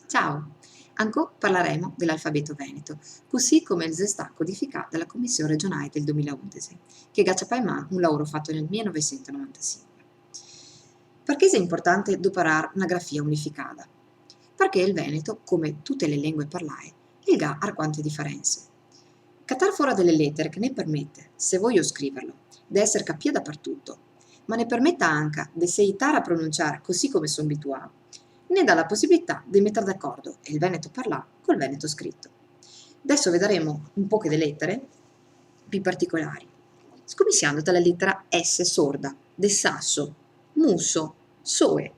Ciao! Anco parleremo dell'alfabeto veneto, così come il zestà codificato dalla Commissione regionale del 2011, che Gacciapaimà un lavoro fatto nel 1995. Perché è importante doparare una grafia unificata? Perché il veneto, come tutte le lingue parlate, ha alquante differenze. Catar fuori delle lettere che ne permette, se voglio scriverlo, di essere capita dappertutto, ma ne permetta anche di seitare a pronunciare così come sono abituato, ne dà la possibilità di mettere d'accordo il veneto parlato col veneto scritto. Adesso vedremo un po' delle lettere più particolari, scominciando dalla lettera S sorda, del sasso, muso, soe.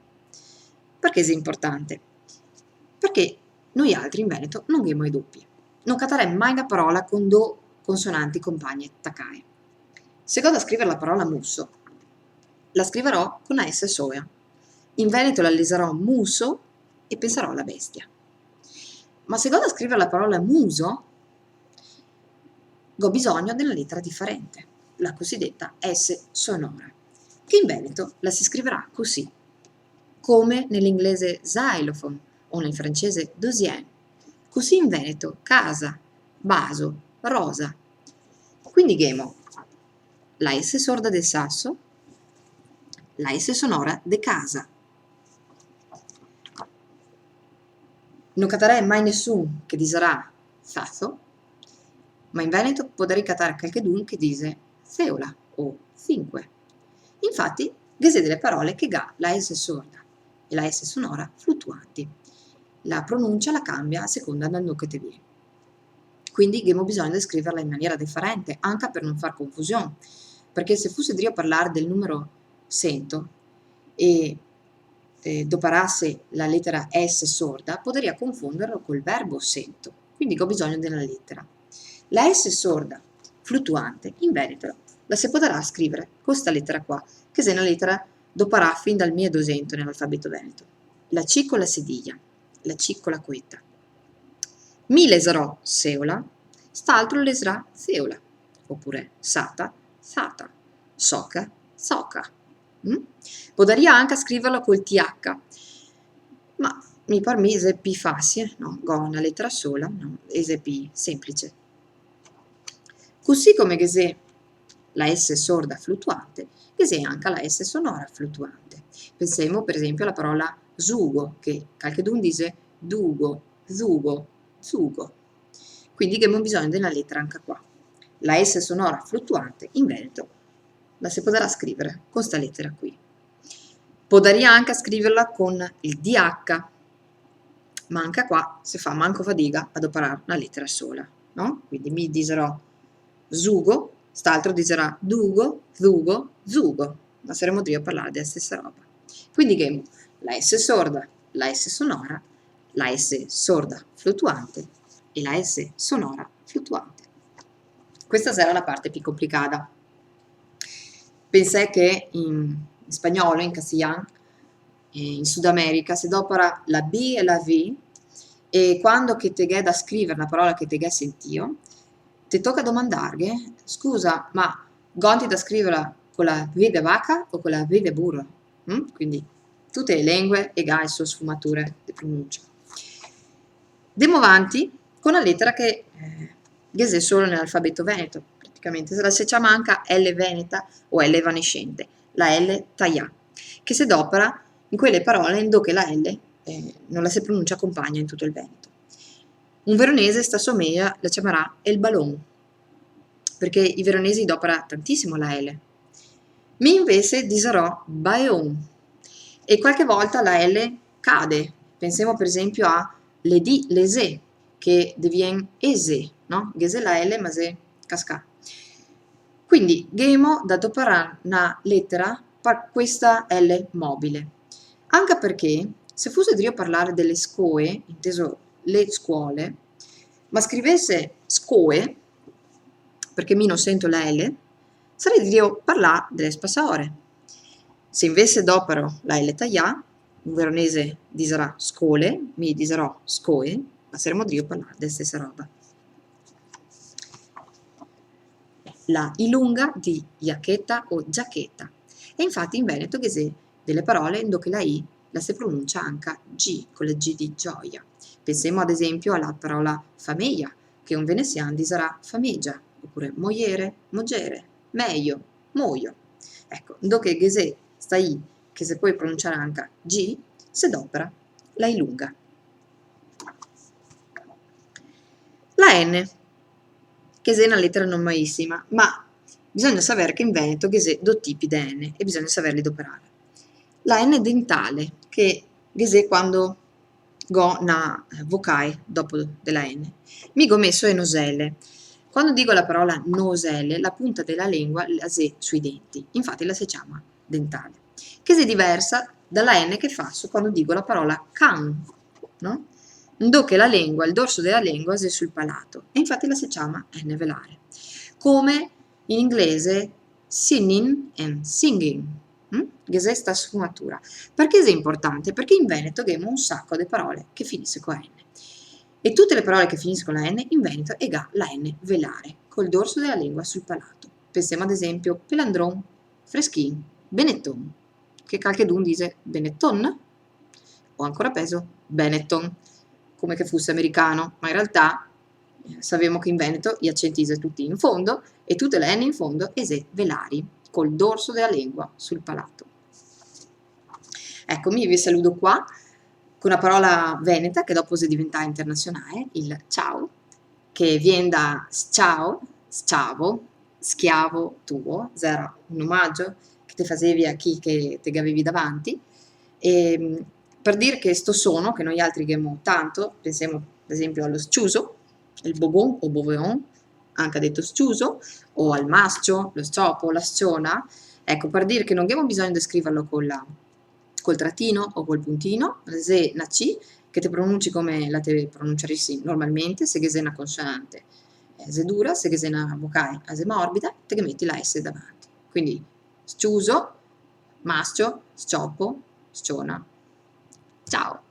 Perché è importante? Perché noi altri in Veneto non abbiamo i doppi. Non catarei mai una parola con due consonanti compagne tacae. Se vado a scrivere la parola muso, la scriverò con la S soia. In Veneto la leserò muso e penserò alla bestia. Ma se vado a scrivere la parola muso, ho bisogno di una lettera differente, la cosiddetta S sonora, che in Veneto la si scriverà così, come nell'inglese xylophone o nel francese deuxième, così in Veneto casa, vaso, rosa. Quindi abbiamo la S sorda del sasso, la S sonora de casa. Non catarei mai nessuno che diserà sasso, ma in Veneto potrei catare qualchedun che dice seola o cinque. Infatti, gese delle parole che ha la S sorda e la S sonora fluttuanti. La pronuncia la cambia a seconda del nome che ti viene. Quindi abbiamo bisogno di scriverla in maniera differente, anche per non far confusione, perché se fosse io a parlare del numero 100 e doparasse la lettera S sorda, potrei confonderlo col verbo sento, quindi ho bisogno della lettera. La S sorda fluttuante in Veneto la si potrà scrivere con questa lettera qua, che è una lettera doparà fin dal 1200 nell'alfabeto veneto. La C con la sediglia, la C con la quetta. Mi leserò seola, st'altro leserà seola, oppure sata, sata, soca, soca. Potrei anche scriverlo col TH, ma mi permise più facile, no? Ho una lettera sola, no? È più semplice. Così come che se la S sorda fluttuante, che se anche la S sonora fluttuante. Pensiamo per esempio alla parola sugo, che qualcuno dice dugo, zugo, zugo. Quindi abbiamo bisogno di una lettera anche qua. La S sonora fluttuante in veneto la si potrà scrivere con questa lettera qui. Potrei anche scriverla con il DH, ma anche qua si fa manco fatica ad operare una lettera sola, no? Quindi mi diserò zugo, st'altro diserà dugo, zugo, zugo, ma saremo due a parlare della stessa roba. Quindi abbiamo la S sorda, la S sonora, la S sorda fluttuante e la S sonora fluttuante. Questa sarà la parte più complicata. Pensai che in spagnolo, in castellano, in Sud America, si dopera la B e la V, e quando che te da scrivere una parola che te che sentio, ti tocca domandargli, scusa, ma gonti da scriverla con la V de vaca o con la V de burro? Quindi tutte le lingue e ha le sue sfumature di pronuncia. Andiamo avanti con una lettera che è solo nell'alfabeto veneto, praticamente, se la si chiama anche L veneta o L evanescente, la L taglià, che si dopera in quelle parole in dove la L non la si pronuncia compagna in tutto il Veneto. Un veronese sta somiglia la chiamerà el ballon, perché i veronesi dopera tantissimo la L. Mi invece diserò baeon, e qualche volta la L cade. Pensiamo per esempio a le D, le Z, che diviene ese, no? Gese la L ma se casca. Quindi gemo da doperare una lettera per questa L mobile, anche perché se fosse io a parlare delle scoe, inteso le scuole, ma scrivesse scoe, perché mi non sento la L, sarei io parlare delle spassaore. Se invece dopero la L taglià, un veronese diserà scole, mi diserò scoe, ma saremo io a parlare della stessa roba. La I lunga di giacchetta o giacchetta. E infatti in Veneto che se delle parole in dove la I la si pronuncia anche G, con la G di gioia. Pensiamo ad esempio alla parola famiglia, che un veneziano dirà famiggia, oppure moiere, mogere, meglio, muoio. Ecco, dopo che se sta I, che si può pronunciare anche G, se dopera la lunga. La N, che è una lettera normalissima, ma bisogna sapere che in Veneto che c'è due tipi di N e bisogna saperli doperare. La N dentale, che è quando go una vocale dopo della N. Mi go messo è noselle. Quando dico la parola noselle, la punta della lingua la se sui denti, infatti la si chiama dentale, che è diversa dalla N che faccio quando dico la parola can, no? Dove la lingua, il dorso della lingua è sul palato, e infatti la si chiama N velare. Come in inglese singing and singing, che è sta sfumatura. Perché è importante? Perché in Veneto abbiamo un sacco di parole che finiscono con N. E tutte le parole che finiscono con la N in Veneto è la N velare, col dorso della lingua sul palato. Pensiamo ad esempio pelandron, freschin, benetton, che qualchedun dice benetton, o ancora peso, benetton, come che fosse americano, ma in realtà sappiamo che in Veneto gli accenti sono tutti in fondo e tutte le N in fondo e velari, col dorso della lingua sul palato. Eccomi, vi saluto qua con una parola veneta che dopo si diventa internazionale, il ciao, che viene da ciao, sciavo, schiavo tuo, era un omaggio che ti facevi a chi che ti avevi davanti, e per dire che sto sono, che noi altri abbiamo tanto, pensiamo ad esempio allo sciuso, il bogon o boveon, anche detto sciuso, o al mascio, lo sciopo, la sciona, ecco, per dire che non abbiamo bisogno di scriverlo col trattino o col puntino, se una C, che te pronunci come la te pronunceresti normalmente, se che sei una consonante se dura, se che sei una vocale se morbida, te che metti la S davanti. Quindi sciuso, mascio, sciopo, sciona. Ciao!